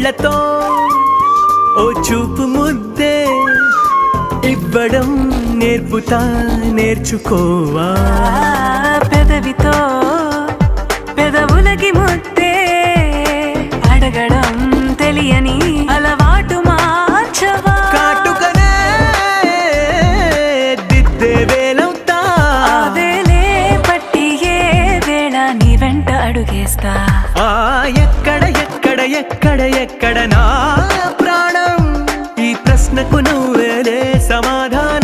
కళ్ళతో ఓ చూపు ముద్దే ఇవ్వడం నేర్పుతా, నేర్చుకోవా. పెదవితో పెదవులకి ముద్దే అడగడం తెలియని అలవాటు మార్చవా. కాటుకనే దిద్దే వేలవుతా, వేలే పట్టి ఏ వేళ నీ వెంట అడుగేస్తా. ఎక్కడ ఎక్కడ ఎక్కడ ఎక్కడ నా ప్రాణం, ఈ ప్రశ్నకు నువ్వేలే సమాధానం.